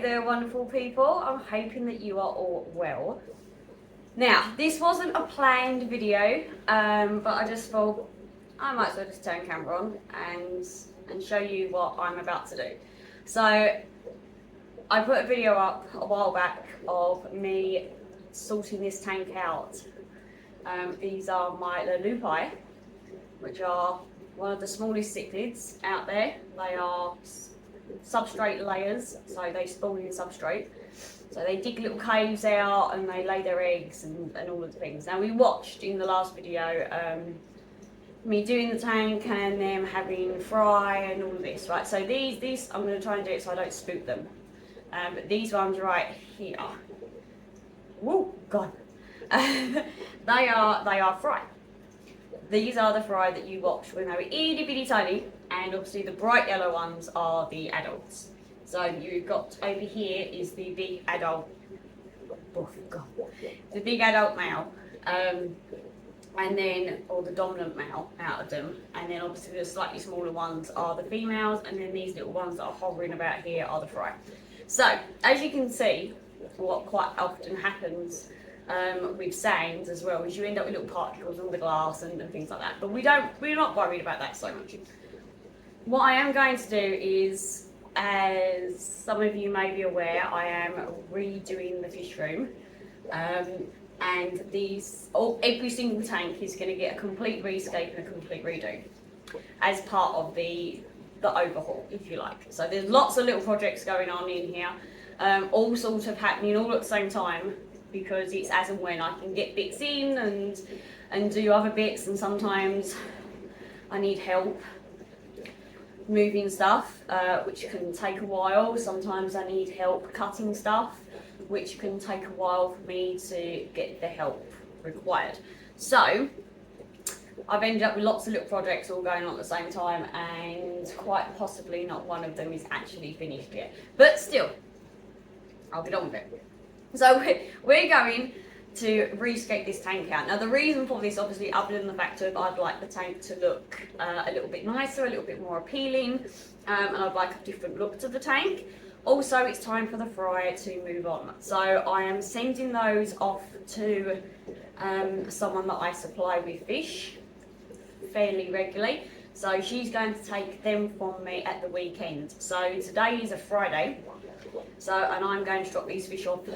there, wonderful people. I'm hoping that you are all well. Now, this wasn't a planned video, but I just thought I might as well just turn camera on and show you what I'm about to do. So, I put a video up a while back of me sorting this tank out. These are my Leleupi, which are one of the smallest cichlids out there. They are substrate layers, so they spawn in substrate. So they dig little caves out and they lay their eggs and all of the things. Now we watched in the last video me doing the tank and them having fry and all of this, right? So these I'm going to try and do it so I don't spook them. But these ones right here, whoa, God, they are fry. These are the fry that you watched when they were itty bitty tiny, and obviously the bright yellow ones are the adults. So you've got over here is the big adult, oh God, the big adult male, and then, or the dominant male out of them, and then obviously the slightly smaller ones are the females, and then these little ones that are hovering about here are the fry. So as you can see, what quite often happens with sands as well is you end up with little particles on the glass and things like that, but we're not worried about that so much. What I am going to do is, as some of you may be aware, I am redoing the fish room, and every single tank is going to get a complete rescape and a complete redo as part of the overhaul, if you like. So there's lots of little projects going on in here, all sort of happening all at the same time, because it's as and when I can get bits in and do other bits, and sometimes I need help moving stuff, which can take a while. Sometimes I need help cutting stuff, which can take a while for me to get the help required. So I've ended up with lots of little projects all going on at the same time, and quite possibly not one of them is actually finished yet. But still, I'll get on with it. So we're going to rescape this tank out. Now the reason for this, obviously, other than the fact of I'd like the tank to look a little bit nicer, a little bit more appealing, and I'd like a different look to the tank. Also, it's time for the fry to move on. So I am sending those off to someone that I supply with fish fairly regularly. So she's going to take them from me at the weekend. So today is a Friday. And I'm going to drop these fish off to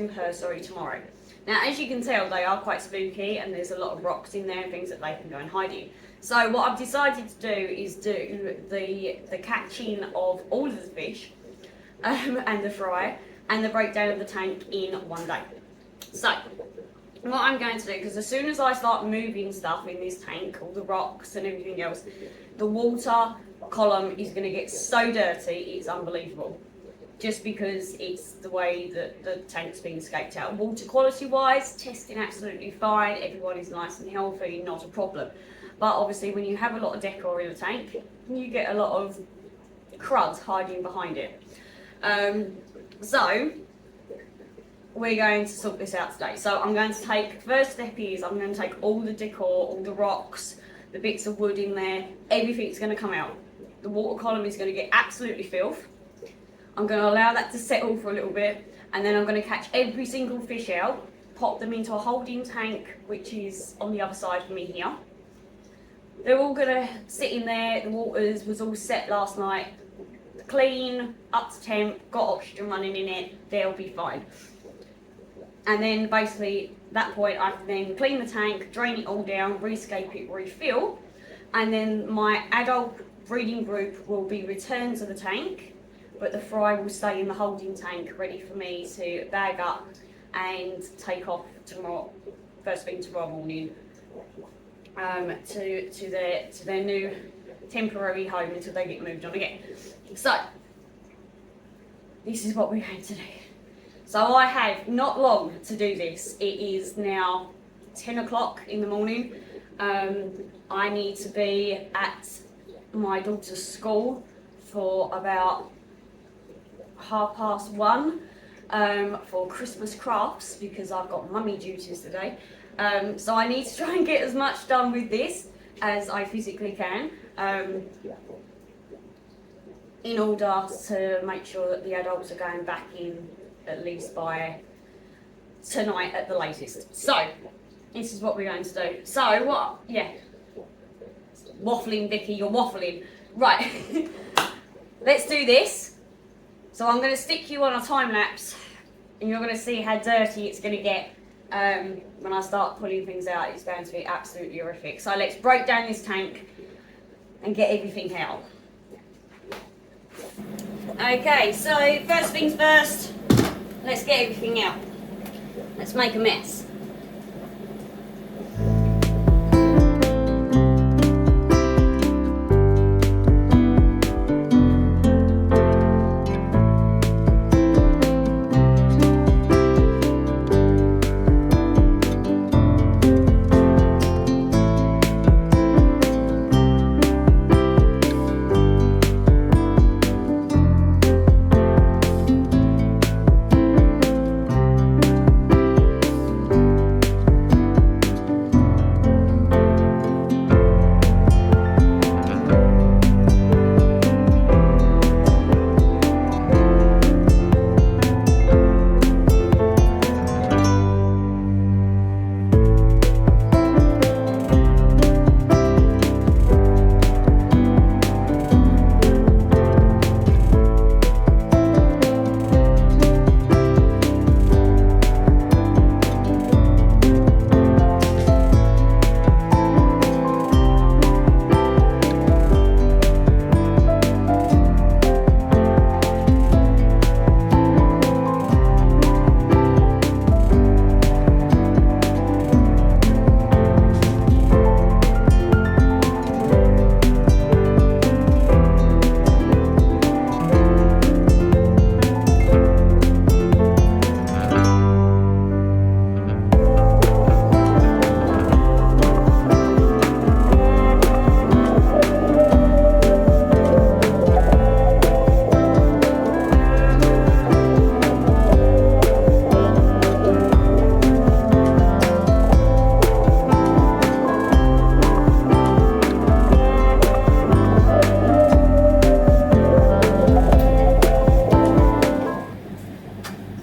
her tomorrow. Now, as you can tell, they are quite spooky, and there's a lot of rocks in there and things that they can go and hide in. So what I've decided to do is do the catching of all of the fish and the fry and the breakdown of the tank in one day. So what I'm going to do, because as soon as I start moving stuff in this tank, all the rocks and everything else, the water column is going to get so dirty, it's unbelievable. Just because it's the way that the tank's been scaped out. Water quality wise, testing absolutely fine, everyone is nice and healthy, not a problem. But obviously when you have a lot of decor in a tank, you get a lot of crud hiding behind it. So we're going to sort this out today. So I'm going to take, first step is I'm going to take all the decor, all the rocks, the bits of wood in there, everything's going to come out. The water column is going to get absolutely filth. I'm going to allow that to settle for a little bit, and then I'm going to catch every single fish out, pop them into a holding tank, which is on the other side of me here. They're all going to sit in there. The waters was all set last night, clean, up to temp, got oxygen running in it, they'll be fine. And then basically at that point I can then clean the tank, drain it all down, rescape it, refill, and then my adult breeding group will be returned to the tank, but the fry will stay in the holding tank ready for me to bag up and take off tomorrow, first thing tomorrow morning, to their new temporary home until they get moved on again. So this is what we're going to do. So I have not long to do this. It is now 10 o'clock in the morning. I need to be at my daughter's school for about 1:30 for Christmas crafts, because I've got mummy duties today. So I need to try and get as much done with this as I physically can. in order to make sure that the adults are going back in at least by tonight at the latest. So, this is what we're going to do. So, what? Yeah. Waffling, Vicky, you're waffling. Right. Let's do this. So, I'm going to stick you on a time lapse, and you're going to see how dirty it's going to get when I start pulling things out. It's going to be absolutely horrific. So, let's break down this tank and get everything out. Okay, so first things first, let's get everything out. Let's make a mess.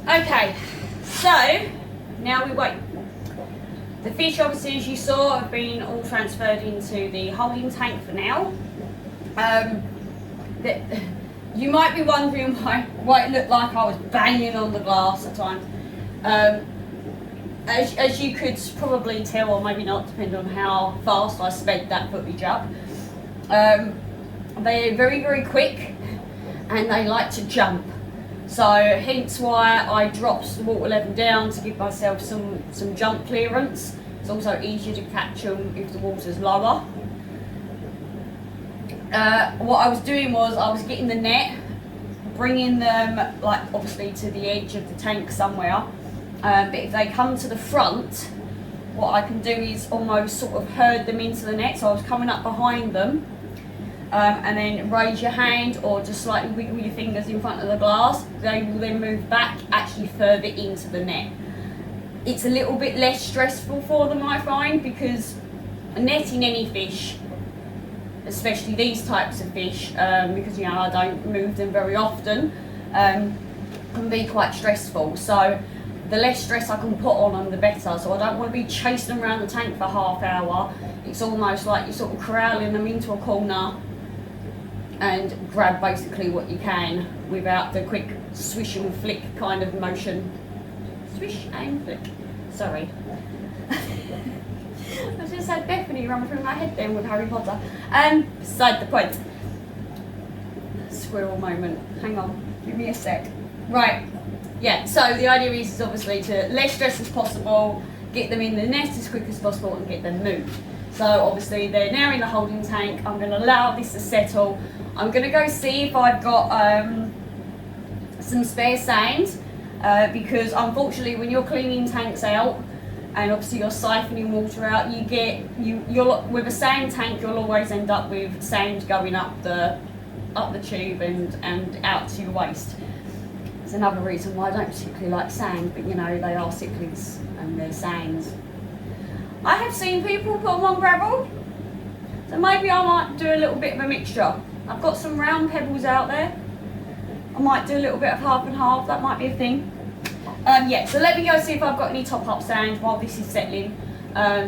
Okay, so now we wait. The fish, obviously, as you saw, have been all transferred into the holding tank for now. You might be wondering why it looked like I was banging on the glass at times. As you could probably tell, or maybe not, depending on how fast I sped that footage up, they're very, very quick and they like to jump. So hence why I dropped the water level down to give myself some jump clearance. It's also easier to catch them if the water's lower. What I was doing was I was getting the net, bringing them like obviously to the edge of the tank somewhere. But if they come to the front, what I can do is almost sort of herd them into the net. So I was coming up behind them. And then raise your hand or just slightly wiggle your fingers in front of the glass. They will then move back actually further into the net. It's a little bit less stressful for them, I find, because netting any fish, especially these types of fish, because you know I don't move them very often, can be quite stressful. So the less stress I can put on them, the better. So I don't want to be chasing them around the tank for half hour. It's almost like you're sort of corralling them into a corner and grab basically what you can without the quick swish and flick kind of motion. Swish and flick. Sorry. I just had Bethany run through my head then with Harry Potter. Beside the point. Squirrel moment. Hang on. Give me a sec. Right. Yeah, so the idea is obviously to less stress as possible, get them in the net as quick as possible and get them moved. So obviously they're now in the holding tank. I'm going to allow this to settle. I'm going to go see if I've got some spare sand because unfortunately when you're cleaning tanks out and obviously you're siphoning water out, you'll with a sand tank you'll always end up with sand going up the tube and out to your waste. It's another reason why I don't particularly like sand, but you know they are cichlids and they're sands. I have seen people put them on gravel, so maybe I might do a little bit of a mixture. I've got some round pebbles out there. I might do a little bit of half and half, that might be a thing. Yeah, so let me go see if I've got any top-up sand while this is settling,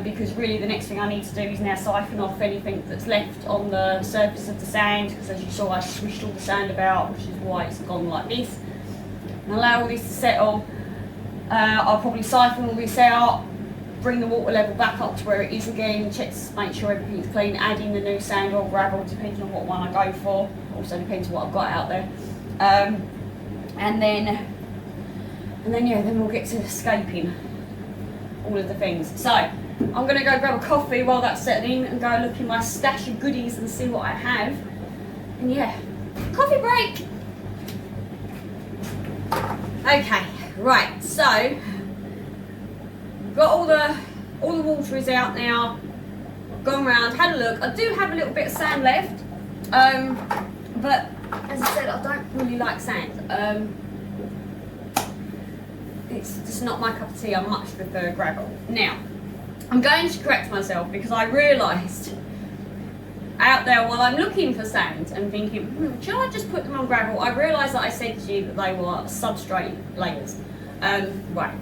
because really the next thing I need to do is now siphon off anything that's left on the surface of the sand, because as you saw I swished all the sand about, which is why it's gone like this. And allow all this to settle. I'll probably siphon all this out, bring the water level back up to where it is again, check to make sure everything's clean, add in the new sand or gravel depending on what one I go for, also depends on what I've got out there. And then yeah, then we'll get to escaping all of the things. So I'm going to go grab a coffee while that's settling and go look in my stash of goodies and see what I have. And yeah, coffee break. Okay, right, so got all the water is out now. Gone round, had a look. I do have a little bit of sand left, but as I said, I don't really like sand. It's just not my cup of tea. I much prefer gravel. Now, I'm going to correct myself because I realised out there while I'm looking for sand and thinking, should I just put them on gravel? I realised that I said to you that they were substrate layers. Right,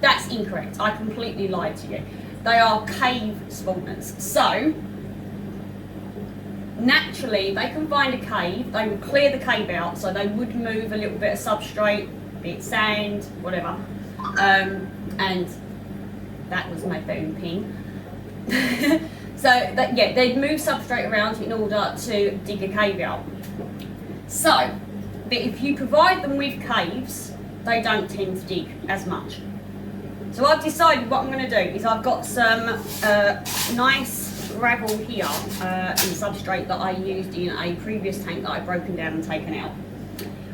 that's incorrect. I completely lied to you. They are cave spawners. So, naturally, they can find a cave, they would clear the cave out, so they would move a little bit of substrate, be it sand, whatever. And that was my phone ping. So that, yeah, they'd move substrate around in order to dig a cave out. So, but if you provide them with caves, they don't tend to dig as much. So I've decided what I'm going to do is I've got some nice gravel here in substrate that I used in a previous tank that I've broken down and taken out,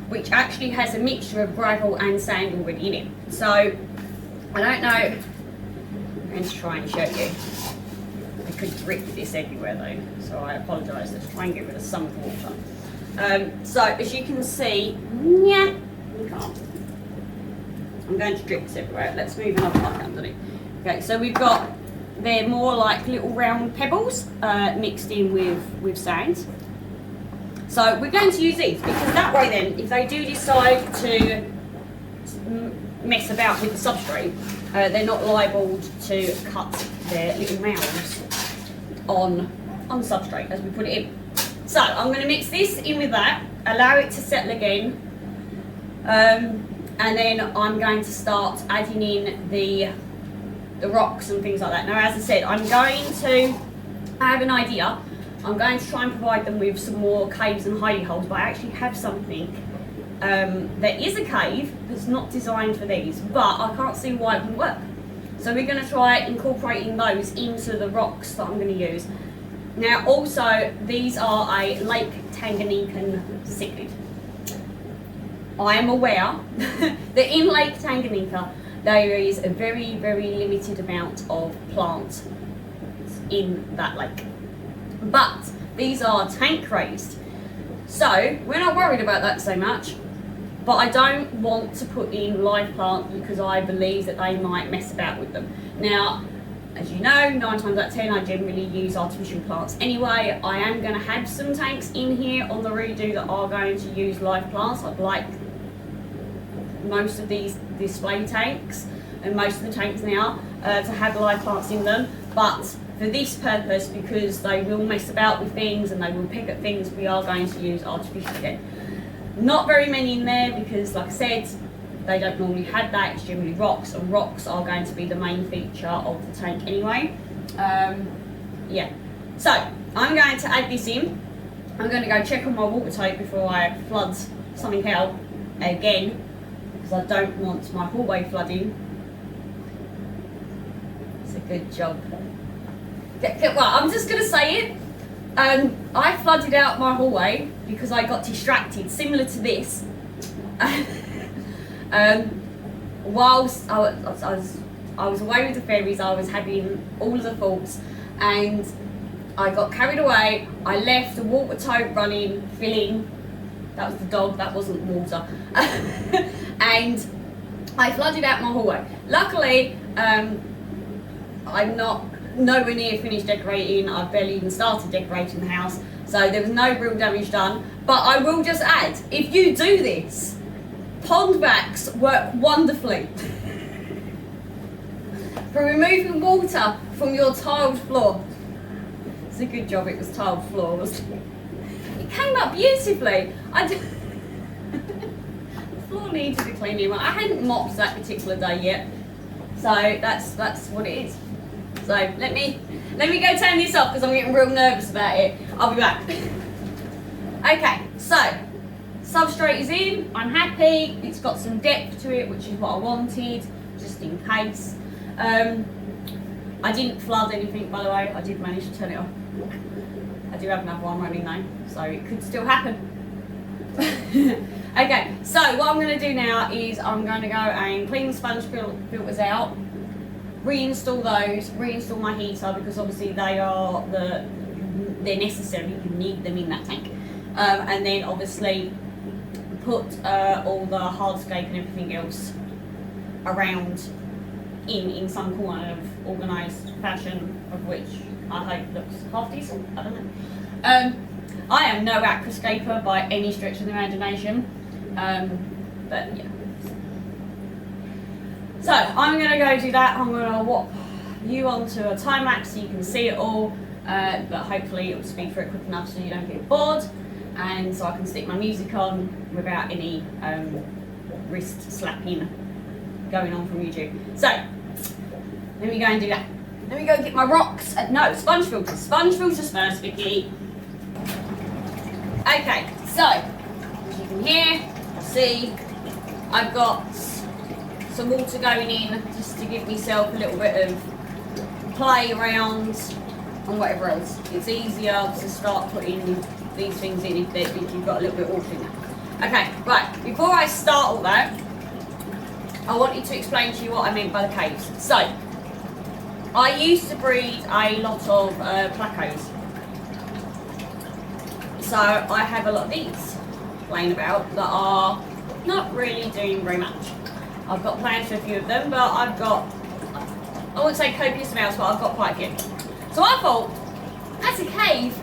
which actually has a mixture of gravel and sand already in it. So I don't know, I'm going to try and show you. I could drip this everywhere though, so I apologise. Let's try and get rid of some of the water. So as you can see, yeah, you can't. I'm going to drip this everywhere. Let's move another mark underneath. Okay, so we've got, they're more like little round pebbles mixed in with sand. So we're going to use these because that way then, if they do decide to mess about with the substrate, they're not liable to cut their little mouths on substrate as we put it in. So I'm going to mix this in with that, allow it to settle again, and then I'm going to start adding in the rocks and things like that. Now, as I said, I have an idea. I'm going to try and provide them with some more caves and hidey holes, but I actually have something that is a cave that's not designed for these, but I can't see why it wouldn't work. So we're going to try incorporating those into the rocks that I'm going to use. Now, also, these are a Lake Tanganyikan cichlid. I am aware that in Lake Tanganyika there is a very, very limited amount of plants in that lake. But these are tank raised. So we're not worried about that so much, but I don't want to put in live plants because I believe that they might mess about with them. Now, as you know, 9 times out of 10 I generally use artificial plants anyway. I am going to have some tanks in here on the redo that are going to use live plants. I'd like most of these display tanks and most of the tanks now to have live plants in them, but for this purpose, because they will mess about with things and they will pick at things, we are going to use artificial again. Not very many in there because, like I said, they don't normally have that. It's generally rocks, and rocks are going to be the main feature of the tank anyway. Yeah, so I'm going to add this in. I'm going to go check on my water tank before I flood something out again, because I don't want my hallway flooding. It's a good job. Well, I'm just going to say it. I flooded out my hallway because I got distracted, similar to this. Whilst I was away with the fairies, I was having all of the thoughts, and I got carried away. I left the water tote running, filling. That was the dog, that wasn't water. And I flooded out my hallway. Luckily, I'm not nowhere near finished decorating. I've barely even started decorating the house. So there was no real damage done. But I will just add, if you do this, pond vacs work wonderfully for removing water from your tiled floor. It's a good job it was tiled floor, wasn't it? It came up beautifully. The floor needed a cleaning. I hadn't mopped that particular day yet, so that's what it is. So let me go turn this off because I'm getting real nervous about it. I'll be back. Okay, so substrate is in. I'm happy. It's got some depth to it, which is what I wanted, just in case. I didn't flood anything, by the way. I did manage to turn it off. I do have another one running though, so it could still happen. Okay, so what I'm going to do now is I'm going to go and clean the sponge filters out, reinstall those, reinstall my heater because obviously they're necessary. You need them in that tank, and then obviously put all the hardscape and everything else around in some kind of organised fashion, of which I hope looks half decent. I don't know. I am no aquascaper by any stretch of the imagination, but yeah. So I'm going to go do that. I'm going to whop you onto a time lapse so you can see it all, but hopefully it will speed through it quick enough so you don't get bored, and so I can stick my music on without any wrist slapping going on from YouTube. So let me go and do that. Let me go get my rocks. No, sponge filters. Sponge filters first, Vicky. Okay, so as you can hear, see, I've got some water going in just to give myself a little bit of play around and whatever else. It's easier to start putting these things in if you've got a little bit of water in there. Okay, right, before I start all that, I wanted to explain to you what I meant by the caves. So, I used to breed a lot of placos. So I have a lot of these laying about that are not really doing very much. I've got plans for a few of them, but I've got, I wouldn't say copious amounts, but I've got quite a few. So I thought, that's a cave.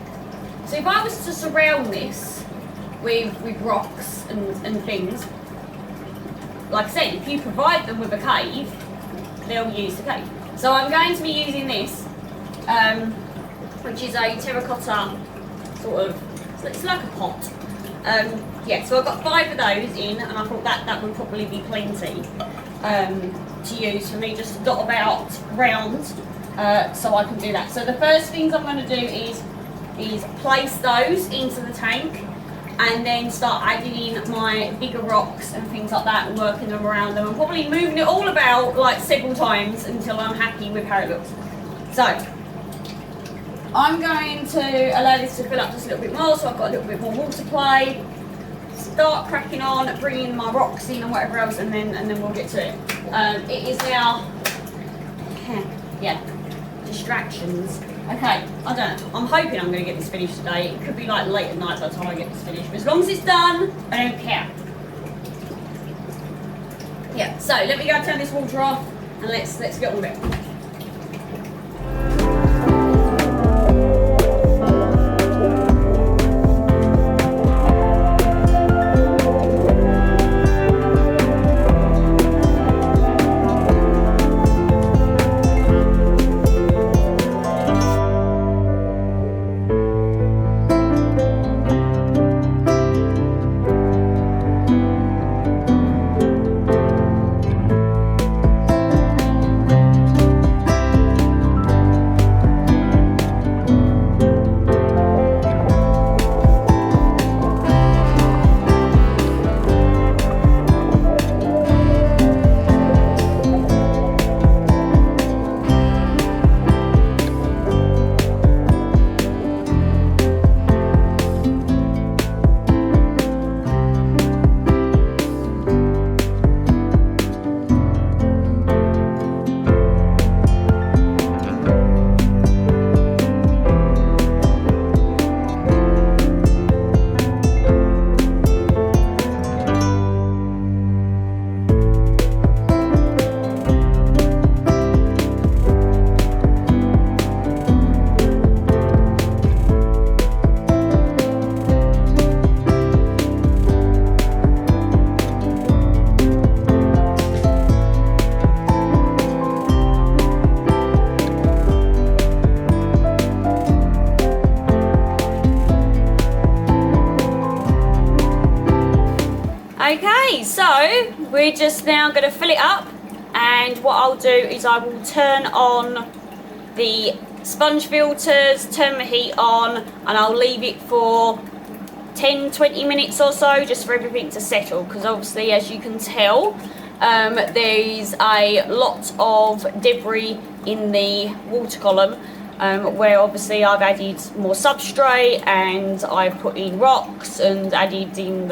So if I was to surround this with rocks and things, like I said, if you provide them with a cave, they'll use the cave. So I'm going to be using this, which is a terracotta sort of, it's like a pot. Yeah, so I've got 5 of those in, and I thought that would probably be plenty to use for me just to dot about around, so I can do that. So the first things I'm going to do is place those into the tank, and then start adding in my bigger rocks and things like that and working them around them and probably moving it all about like several times until I'm happy with how it looks. So I'm going to allow this to fill up just a little bit more so I've got a little bit more water play, start cracking on, bringing my rocks in and whatever else, and then we'll get to it. It is now, yeah, distractions. Okay, I don't know. I'm hoping I'm going to get this finished today. It could be like late at night by the time I get this finished. But as long as it's done, I don't care. Yeah, so let me go turn this water off and let's get on with it. Okay, so we're just now going to fill it up, and what I'll do is I will turn on the sponge filters, turn the heat on, and I'll leave it for 10-20 minutes or so just for everything to settle, because obviously, as you can tell, there's a lot of debris in the water column, where obviously I've added more substrate and I've put in rocks and added in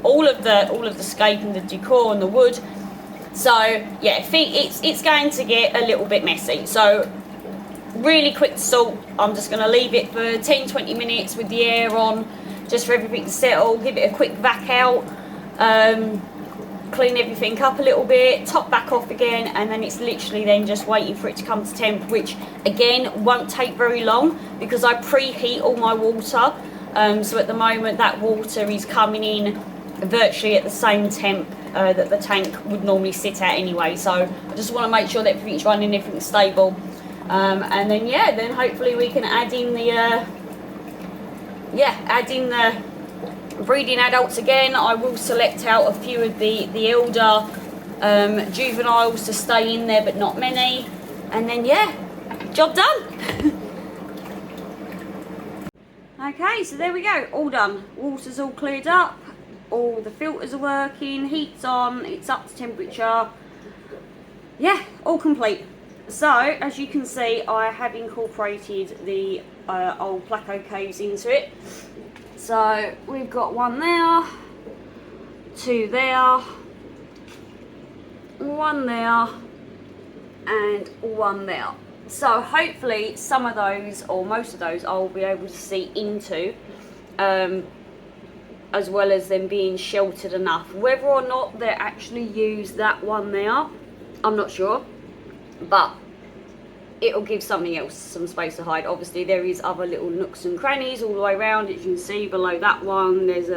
all of the scape and the decor and the wood. So yeah, it's going to get a little bit messy. So really quick to salt. I'm just going to leave it for 10-20 minutes with the air on, just for everything to settle. Give it a quick vac out, clean everything up a little bit, top back off again, and then it's literally then just waiting for it to come to temp, which again won't take very long because I preheat all my water. So at the moment that water is coming in virtually at the same temp that the tank would normally sit at anyway. So I just want to make sure that everything's running, everything's stable, and then yeah, then hopefully we can add in the breeding adults again. I will select out a few of the elder juveniles to stay in there, but not many, and then yeah, job done. Okay, so there we go, all done. Water's all cleared up, all the filters are working, heat's on, it's up to temperature. Yeah, all complete. So as you can see, I have incorporated the old Placo caves into it. So we've got one there, two there, one there, and one there. So hopefully some of those, or most of those, I'll be able to see into, as well as them being sheltered enough. Whether or not they actually use that one there, I'm not sure, but it'll give something else some space to hide. Obviously there is other little nooks and crannies all the way around. As you can see below that one, there's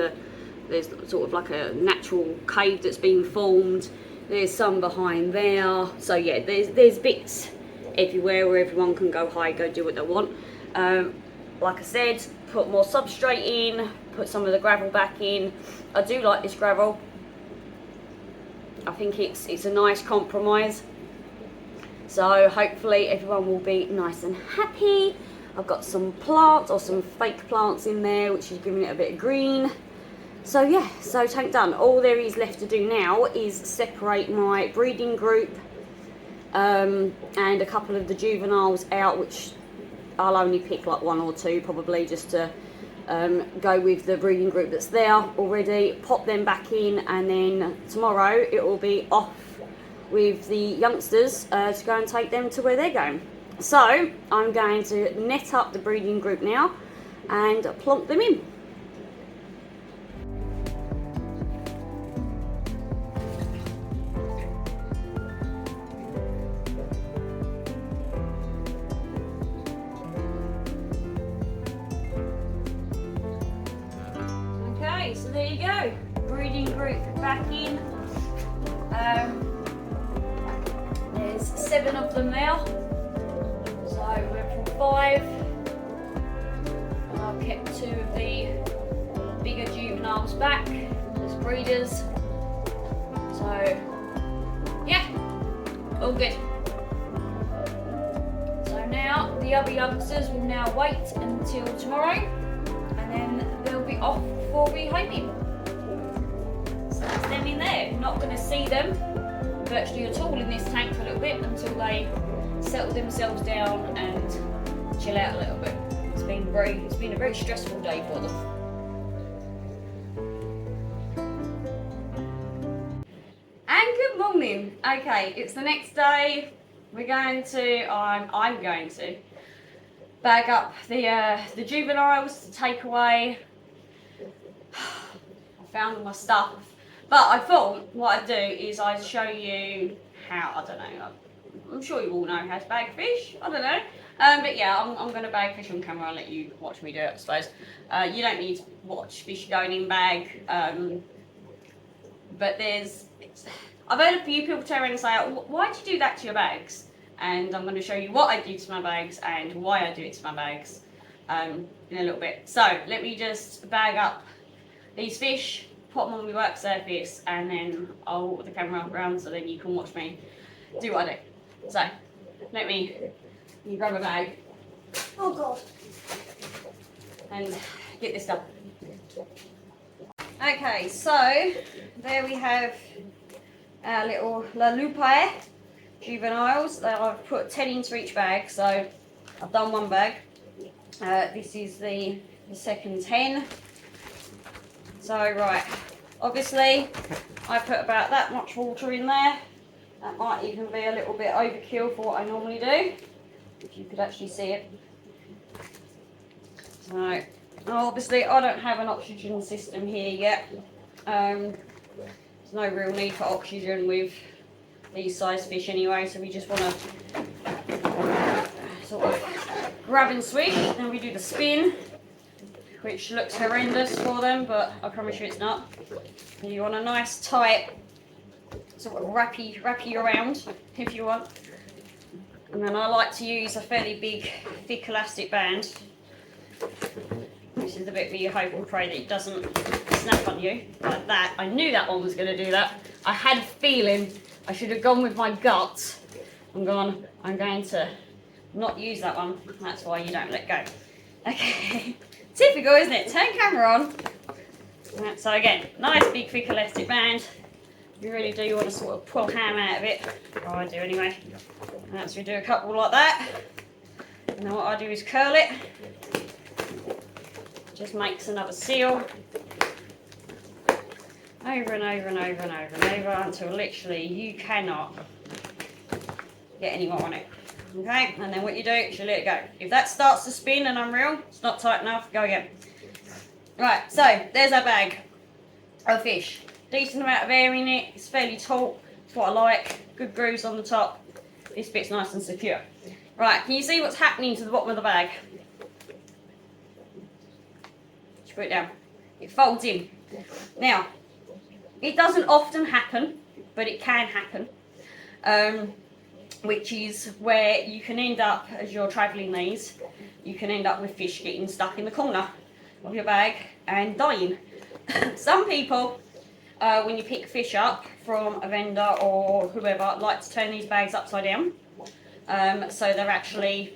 sort of like a natural cave that's been formed. There's some behind there. So yeah, there's bits everywhere where everyone can go hide, go do what they want. Like I said, put more substrate in, put some of the gravel back in. I do like this gravel. I think it's a nice compromise. So hopefully everyone will be nice and happy. I've got some plants, or some fake plants in there, which is giving it a bit of green. So yeah, so tank done. All there is left to do now is separate my breeding group and a couple of the juveniles out, which I'll only pick like one or two probably, just to go with the breeding group that's there already, pop them back in, and then tomorrow it will be off with the youngsters to go and take them to where they're going. So I'm going to net up the breeding group now and plonk them in. Okay, so there you go, breeding group back in. There's 7 of them now, so we're from 5. I've kept 2 of the bigger juveniles back as breeders. So yeah, all good. So now the other youngsters will now wait until tomorrow, and then they'll be off for rehoming. So that's them in there. Not going to see them virtually at all in this tank for a little bit until they settle themselves down and chill out a little bit. It's been a very stressful day for them. And good morning. Okay, it's the next day. I'm going to bag up the juveniles to take away. I found all my stuff. But I thought what I'd do is I'd show you how, I don't know, I'm sure you all know how to bag fish, I don't know. But yeah, I'm going to bag fish on camera and let you watch me do it, I suppose. You don't need to watch fish going in bag, but I've heard a few people turn around and say, why'd you do that to your bags? And I'm going to show you what I do to my bags and why I do it to my bags in a little bit. So let me just bag up these fish put them on my work surface, and then I'll walk the camera around so then you can watch me do what I do. So, you grab a bag. Oh God. And get this done. Okay, so there we have our little Leleupi juveniles. I've put 10 into each bag, so I've done one bag. This is the second 10. So right, obviously I put about that much water in there. That might even be a little bit overkill for what I normally do, if you could actually see it. So obviously I don't have an oxygen system here yet. There's no real need for oxygen with these size fish anyway, so we just want to sort of grab and swish, then we do the spin, which looks horrendous for them, but I promise you it's not. You want a nice tight sort of wrappy around if you want. And then I like to use a fairly big thick elastic band. This is the bit where you hope and pray that it doesn't snap on you like that. I knew that one was going to do that. I had a feeling I should have gone with my gut and gone, I'm going to not use that one. That's why you don't let go. Okay, typical, isn't it? Turn camera on. So again, nice big thick elastic band. You really do want to sort of pull ham out of it. Oh, I do anyway. And so we do a couple like that. And then what I do is curl it. Just makes another seal. Over and over and over and over and over until literally you cannot get any more on it. Okay, and then what you do is you let it go. If that starts to spin and unreal, it's not tight enough, go again. Right, so there's our bag of fish. Decent amount of air in it, it's fairly taut, it's what I like. Good grooves on the top. This bit's nice and secure. Right, can you see what's happening to the bottom of the bag? Just put it down. It folds in. Now, it doesn't often happen, but it can happen. Which is where you can end up, as you're travelling these, you can end up with fish getting stuck in the corner of your bag and dying. Some people, when you pick fish up from a vendor or whoever, like to turn these bags upside down. So they're actually,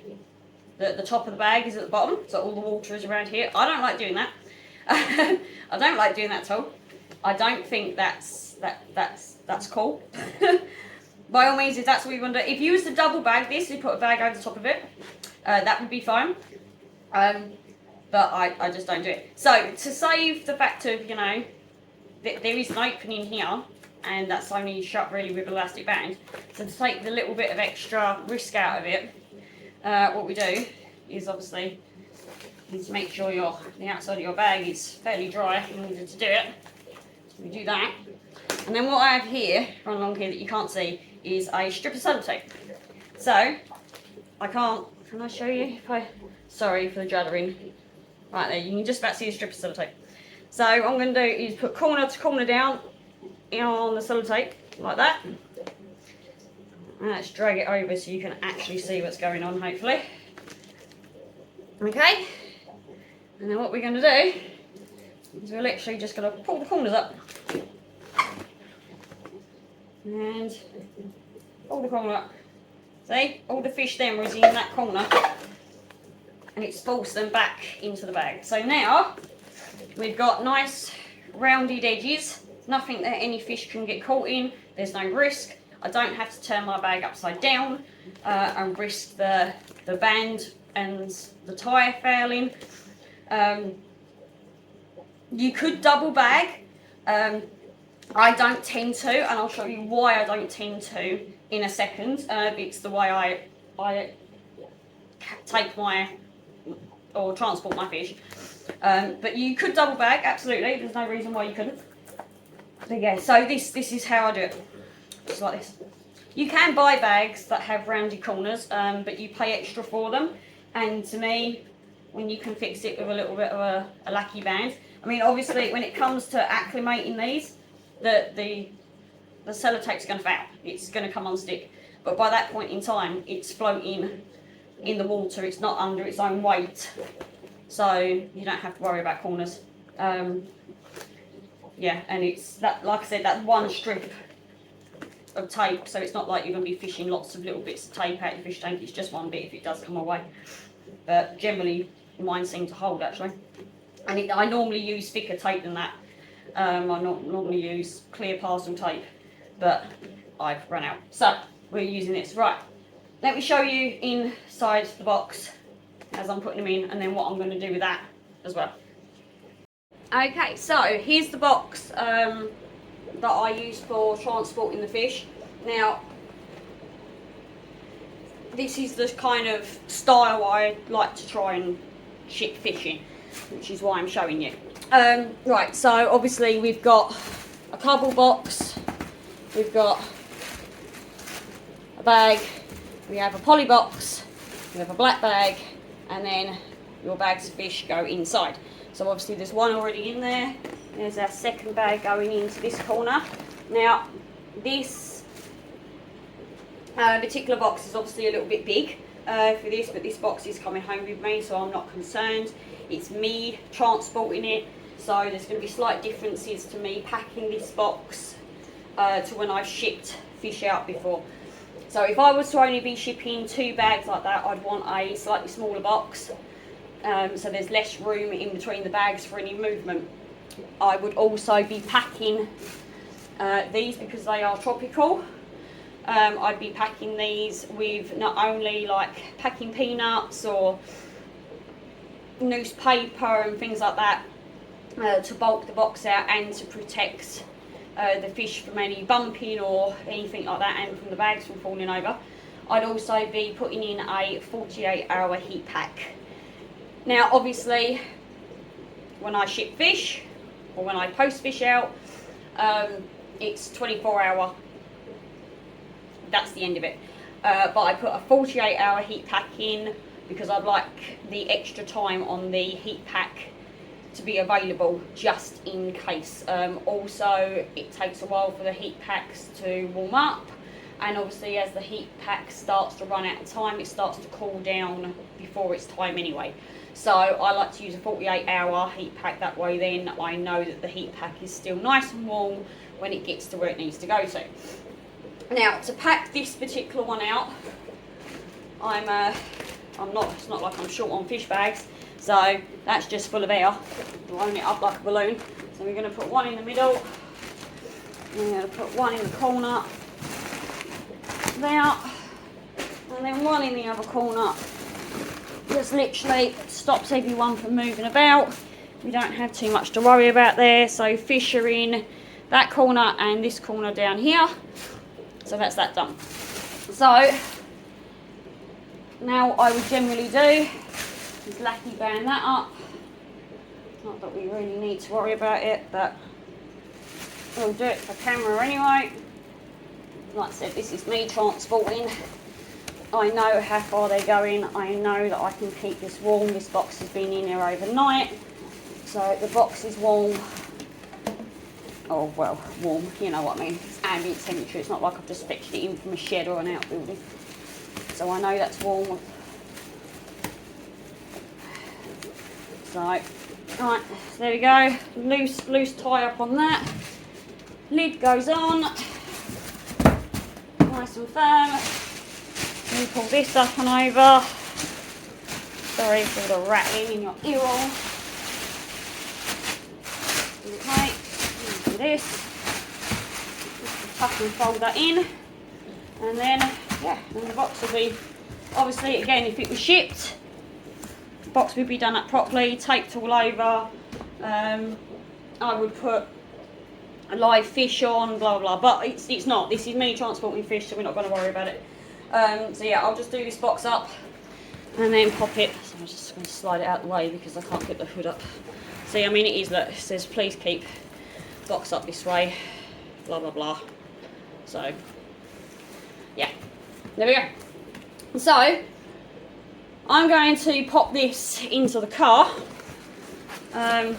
the top of the bag is at the bottom, so all the water is around here. I don't like doing that. I don't like doing that at all. I don't think that's cool. By all means, if that's what you want to do. If you was to double bag this, you put a bag over the top of it, that would be fine. But I just don't do it. So, to save the fact of, you know, there is an opening here, and that's only shut really with elastic band. So to take the little bit of extra risk out of it, what we do is obviously you need to make sure the outside of your bag is fairly dry in order to do it. So we do that. And then what I have here, run along here that you can't see, is a strip of sellotape. So, can I show you? Sorry for the juddering. Right there, you can just about see a strip of sellotape. So what I'm going to do is put corner to corner down on the sellotape, like that. And let's drag it over so you can actually see what's going on, hopefully. Okay. And then what we're going to do is we're literally just going to pull the corners up. And pull the corner up. See? All the fish then was in that corner. And it's forced them back into the bag. So now we've got nice rounded edges. Nothing that any fish can get caught in. There's no risk. I don't have to turn my bag upside down and risk the band and the tie failing. You could double bag. I don't tend to, and I'll show you why I don't tend to in a second. It's the way I take or transport my fish. But you could double bag, absolutely. There's no reason why you couldn't. But yeah, so this is how I do it. Just like this. You can buy bags that have rounded corners, but you pay extra for them. And to me, when you can fix it with a little bit of a lackey band, I mean, obviously, when it comes to acclimating these, the sellotape's going to fail. It's going to come unstick. But by that point in time, it's floating in the water. It's not under its own weight. So you don't have to worry about corners. yeah, and it's that, like I said, that one strip of tape, so it's not like you're going to be fishing lots of little bits of tape out your fish tank. It's just one bit if it does come away. But generally, mine seem to hold actually. And I normally use thicker tape than that. I normally use clear parcel tape, but I've run out. So we're using this. Right, let me show you inside the box as I'm putting them in, and then what I'm going to do with that as well. Okay, so here's the box that I use for transporting the fish. Now, this is the kind of style I like to try and ship fish in, which is why I'm showing you. Right, so obviously we've got a cardboard box, we've got a bag, we have a poly box, we have a black bag, and then your bags of fish go inside. So obviously there's one already in there. There's our second bag going into this corner. Now, this particular box is obviously a little bit big for this, but this box is coming home with me, so I'm not concerned. It's me transporting it, so there's going to be slight differences to me packing this box to when I've shipped fish out before. So if I was to only be shipping 2 bags like that, I'd want a slightly smaller box, so there's less room in between the bags for any movement. I would also be packing these because they are tropical. I'd be packing these with not only like packing peanuts or newspaper and things like that to bulk the box out and to protect the fish from any bumping or anything like that, and from the bags from falling over. I'd also be putting in a 48-hour heat pack. Now obviously when I ship fish or when I post fish out, it's 24-hour, that's the end of it. But I put a 48-hour heat pack in because I'd like the extra time on the heat pack to be available just in case. Also, it takes a while for the heat packs to warm up, and obviously as the heat pack starts to run out of time, it starts to cool down before its time anyway. So I like to use a 48-hour heat pack, that way then I know that the heat pack is still nice and warm when it gets to where it needs to go to. Now, to pack this particular one out, it's not like I'm short on fish bags, so that's just full of air, blowing it up like a balloon. So we're going to put one in the middle, we're going to put one in the corner, there, and then one in the other corner. Just literally stops everyone from moving about. We don't have too much to worry about there, so fish are in that corner and this corner down here. So that's that done. So now what I would generally do is lackey band that up. Not that we really need to worry about it, but we'll do it for camera anyway. Like I said, this is me transporting. I know how far they're going. I know that I can keep this warm. This box has been in here overnight, so the box is warm. Oh, well, warm, you know what I mean. It's ambient temperature. It's not like I've just fetched it in from a shed or an outbuilding. So I know that's warm. So, right, there we go. Loose tie up on that. Lid goes on. Nice and firm. You pull this up and over. Sorry for the rattling in your ear roll. Okay, do this. Just tuck and fold that in. And then, yeah, then the box will be, obviously, again, if it was shipped, the box would be done up properly, taped all over. I would put a live fish on, blah, blah, blah. But it's not. This is me transporting fish, so we're not going to worry about it. So yeah, I'll just do this box up and then pop it. So I'm just going to slide it out the way because I can't get the hood up. See, I mean, it is that it says please keep box up this way, blah blah blah. So yeah, there we go. So I'm going to pop this into the car. Well,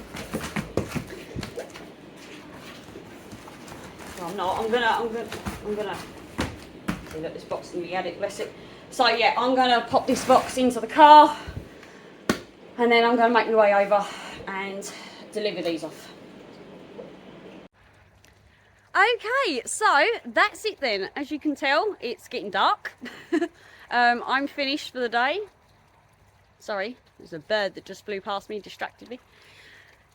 I'm not. I'm gonna. See, look, this box in the attic, bless it. So yeah, I'm gonna pop this box into the car, and then I'm gonna make my way over and deliver these off. Okay, so that's it then. As you can tell, it's getting dark. I'm finished for the day. Sorry, there's a bird that just flew past me, distracted me.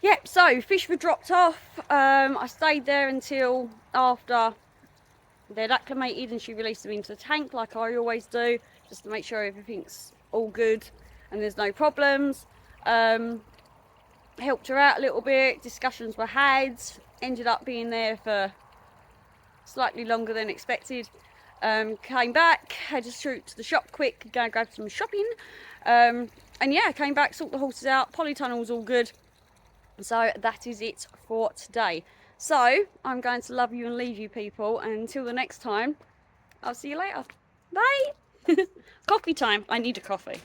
Yep, so fish were dropped off. I stayed there until after they'd acclimated and she released them into the tank like I always do, just to make sure everything's all good and there's no problems. Helped her out a little bit, discussions were had, ended up being there for slightly longer than expected. Came back, had to shoot to the shop quick, go and grab some shopping, and yeah, came back, sort the horses out, polytunnel's all good. So that is it for today. So I'm going to love you and leave you people, and until the next time, I'll see you later. Bye. Coffee time. I need a coffee.